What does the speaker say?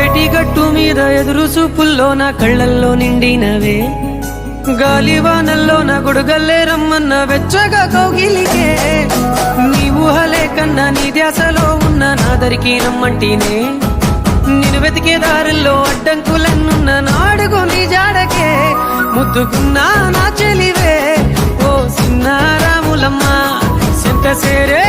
ఏటి గట్టు మీద ఎదురు చూపుల్లో నా కళ్ళల్లో నిండినవే గాలివానల్లో నా గొడుగల్లే రమ్మన్న వెచ్చగా కౌగిలికే నీ ఊహలే కన్నా నీ ధ్యాసలో ఉన్న నాదరికి రమ్మంటేనే నేను వెతికే దారుల్లో అడ్డంకులన్నున్న నాడుగు నీ జాడకే ముద్దుకున్నా నా చెలివే ఓ సిన్నారాములమ్మ సెంత సేరే